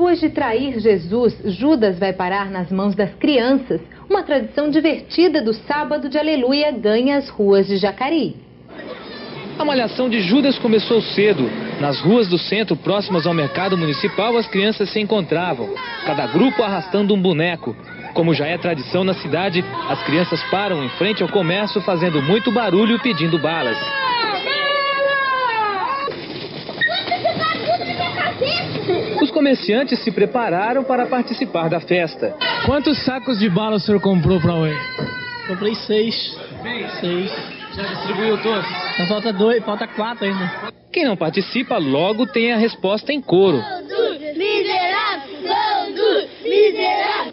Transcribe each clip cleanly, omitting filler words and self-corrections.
Depois de trair Jesus, Judas vai parar nas mãos das crianças. Uma tradição divertida do sábado de Aleluia ganha as ruas de Jacareí. A malhação de Judas começou cedo. Nas ruas do centro, próximas ao mercado municipal, as crianças se encontravam, cada grupo arrastando um boneco. Como já é tradição na cidade, as crianças param em frente ao comércio fazendo muito barulho e pedindo balas. Os comerciantes se prepararam para participar da festa. Quantos sacos de bala o senhor comprou para hoje? Comprei 6. 6. Já distribuiu todos? Falta 2, falta 4 ainda. Quem não participa logo tem a resposta em coro.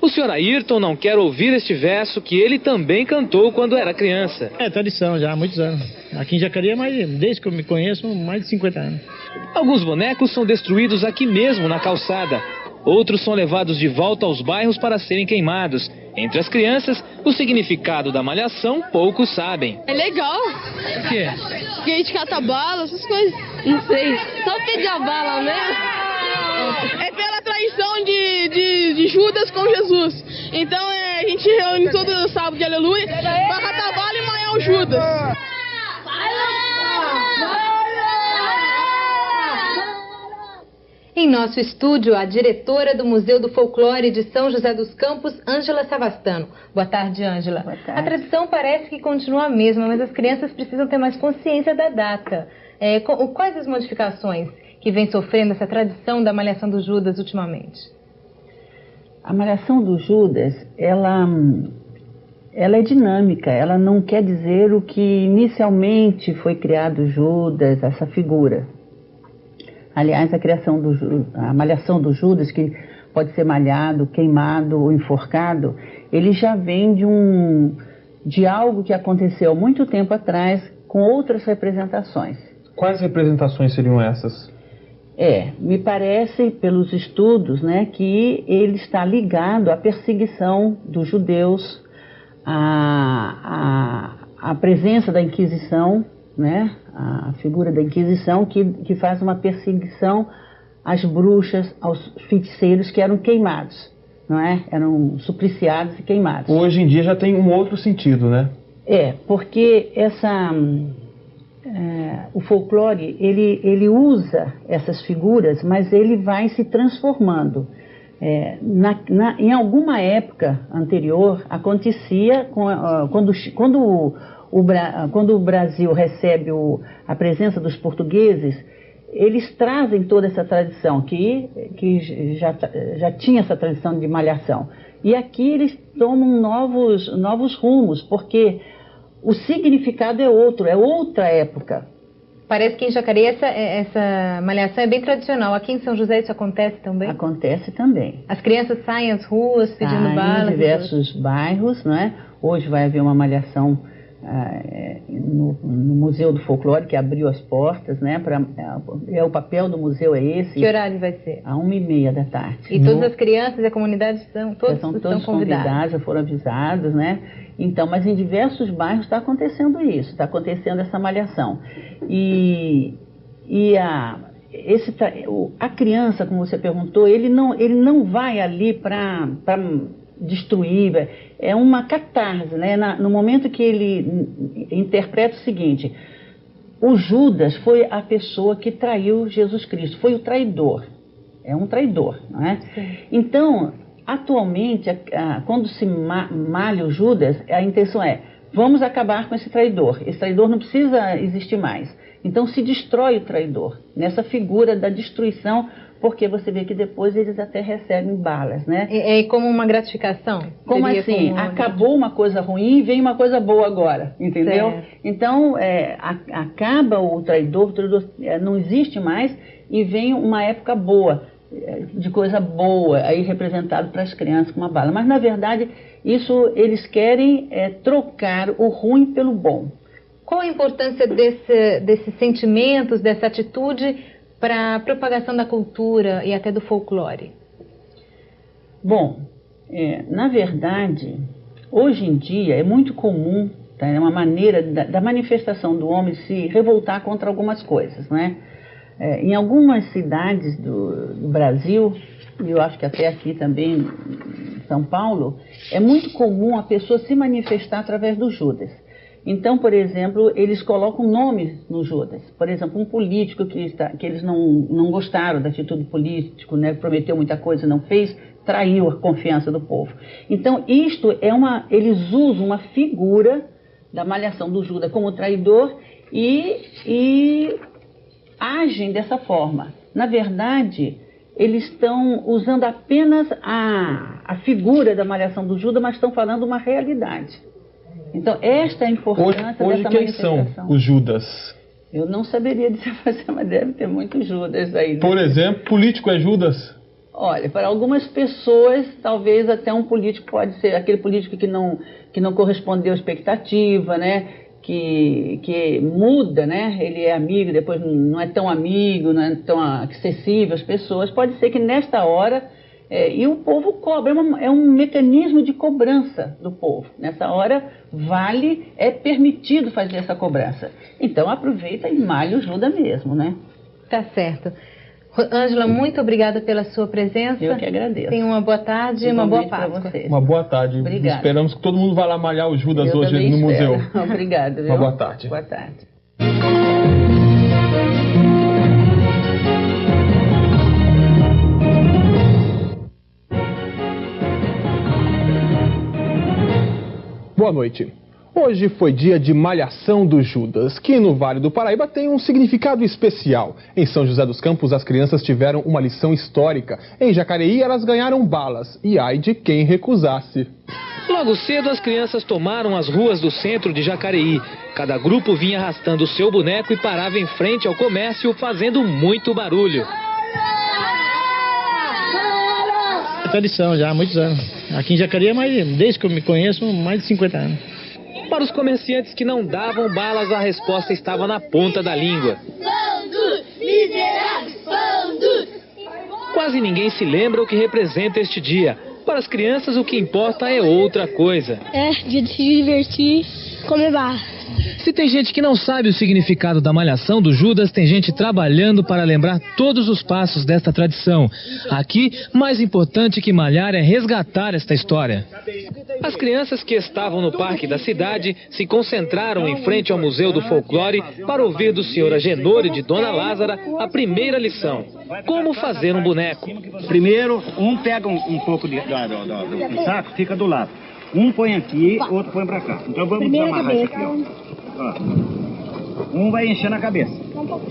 O senhor Ayrton não quer ouvir este verso que ele também cantou quando era criança. É tradição já há muitos anos. Aqui em Jacareí, desde que eu me conheço, mais de 50 anos. Alguns bonecos são destruídos aqui mesmo na calçada. Outros são levados de volta aos bairros para serem queimados. Entre as crianças, o significado da malhação poucos sabem. É legal. O quê? Porque a gente cata bala, essas coisas. Não sei. Só pedir a bala, né? É pela traição de Judas com Jesus. Então a gente reúne todo sábado de Aleluia para catar bala e malhar o Judas. Em nosso estúdio, a diretora do Museu do Folclore de São José dos Campos, Ângela Savastano. Boa tarde, Ângela. Boa tarde. A tradição parece que continua a mesma, mas as crianças precisam ter mais consciência da data. Quais as modificações que vem sofrendo essa tradição da malhação do Judas ultimamente? A malhação do Judas, ela é dinâmica, ela não quer dizer o que inicialmente foi criado Judas, essa figura. Aliás, a malhação do Judas, que pode ser malhado, queimado ou enforcado, ele já vem de algo que aconteceu há muito tempo atrás com outras representações. Quais representações seriam essas? Me parece, pelos estudos, né, que ele está ligado à perseguição dos judeus, à presença da Inquisição, né, a figura da Inquisição que faz uma perseguição às bruxas, aos feiticeiros que eram queimados, não é? Eram supliciados e queimados. Hoje em dia já tem um outro sentido, né? Porque o folclore, ele usa essas figuras, mas ele vai se transformando. Em alguma época anterior, acontecia quando o Brasil recebe a presença dos portugueses, eles trazem toda essa tradição, que já tinha essa tradição de malhação. E aqui eles tomam novos rumos, porque o significado é outro, é outra época. Parece que em Jacareí essa malhação é bem tradicional. Aqui em São José isso acontece também? Acontece também. As crianças saem às ruas pedindo balas? Em diversos bairros, não é? Hoje vai haver uma malhação no Museu do Folclore, que abriu as portas, né? O papel do museu é esse. Que horário vai ser? À 1h30 da tarde. E todas as crianças e a comunidade estão todos convidados, já foram avisados, né? Então, mas em diversos bairros está acontecendo isso, está acontecendo essa malhação. E a criança, como você perguntou, ele não vai ali para destruir, é uma catarse, né? No momento que ele interpreta o seguinte: o Judas foi a pessoa que traiu Jesus Cristo, foi o traidor, é um traidor, não é? Sim. Então, atualmente, quando se malha o Judas, a intenção é: vamos acabar com esse traidor não precisa existir mais. Então se destrói o traidor, nessa figura da destruição, porque você vê que depois eles até recebem balas, né? É como uma gratificação? Como assim? Acabou uma coisa ruim e vem uma coisa boa agora, entendeu? Certo. Então, acaba o traidor não existe mais e vem uma época boa, de coisa boa, aí representado para as crianças com uma bala. Mas, na verdade, isso eles querem trocar o ruim pelo bom. Qual a importância desses sentimentos, dessa atitude para a propagação da cultura e até do folclore? Bom, na verdade, hoje em dia é muito comum, tá? É uma maneira da manifestação do homem se revoltar contra algumas coisas, né? Em algumas cidades do Brasil, e eu acho que até aqui também em São Paulo, é muito comum a pessoa se manifestar através do Judas. Então, por exemplo, eles colocam nomes no Judas. Por exemplo, um político que eles não gostaram da atitude político, né, prometeu muita coisa e não fez, traiu a confiança do povo. Então, eles usam uma figura da malhação do Judas como traidor e agem dessa forma. Na verdade, eles estão usando apenas a figura da malhação do Judas, mas estão falando uma realidade. Então, esta é a importância hoje dessa quem manifestação. são os Judas? Eu não saberia dizer pra você, mas deve ter muitos Judas aí. Né? Por exemplo, político é Judas? Olha, para algumas pessoas, talvez até um político pode ser aquele político que não correspondeu à expectativa, né? Que muda, né? Ele é amigo, depois não é tão amigo, não é tão acessível às pessoas. Pode ser que nesta hora... e o povo cobra, é um mecanismo de cobrança do povo. Nessa hora, é permitido fazer essa cobrança. Então, aproveita e malha o Judas mesmo, né? Tá certo. Ângela, muito obrigada pela sua presença. Eu que agradeço. Tenha uma boa tarde e uma boa Páscoa. Uma boa tarde. Obrigada. Esperamos que todo mundo vá lá malhar o Judas Eu hoje no museu. Obrigada. Uma boa tarde. Boa tarde. Boa noite. Hoje foi dia de malhação do Judas, que no Vale do Paraíba tem um significado especial. Em São José dos Campos, as crianças tiveram uma lição histórica. Em Jacareí, elas ganharam balas. E ai de quem recusasse. Logo cedo, as crianças tomaram as ruas do centro de Jacareí. Cada grupo vinha arrastando o seu boneco e parava em frente ao comércio, fazendo muito barulho. É tradição já há muitos anos. Aqui em Jacareí, desde que eu me conheço, mais de 50 anos. Para os comerciantes que não davam balas, a resposta estava na ponta da língua. Bandos, miseráveis, bandos! Quase ninguém se lembra o que representa este dia. Para as crianças, o que importa é outra coisa. É dia de se divertir, comer barra. Se tem gente que não sabe o significado da malhação do Judas, tem gente trabalhando para lembrar todos os passos desta tradição. Aqui, mais importante que malhar é resgatar esta história. As crianças que estavam no parque da cidade se concentraram em frente ao Museu do Folclore para ouvir do senhor Agenor e de Dona Lázara a primeira lição: como fazer um boneco. Primeiro, um pega um pouco do saco, fica do lado. Um põe aqui, outro põe pra cá. Então vamos desamarrar isso aqui, ó. Um vai encher na cabeça.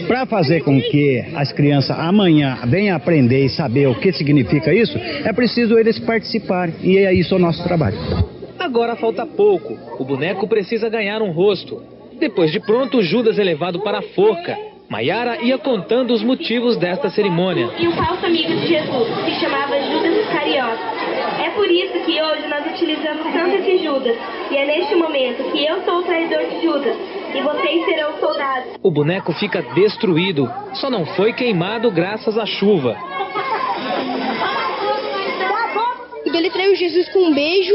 Para fazer com que as crianças amanhã venham aprender e saber o que significa isso, é preciso eles participarem. E é isso o nosso trabalho. Agora falta pouco. O boneco precisa ganhar um rosto. Depois de pronto, o Judas é levado para a forca. Maiara ia contando os motivos desta cerimônia. E um falso amigo de Jesus, que se chamava Judas Iscariote. É por isso que hoje nós utilizamos tanto esse Judas. E é neste momento que eu sou o traidor de Judas e vocês serão soldados. O boneco fica destruído. Só não foi queimado graças à chuva. Ele traiu Jesus com um beijo,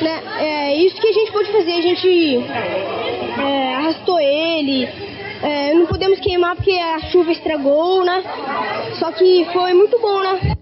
né? É isso que a gente pode fazer. A gente arrastou ele. Não podemos queimar porque a chuva estragou, né? Só que foi muito bom, né?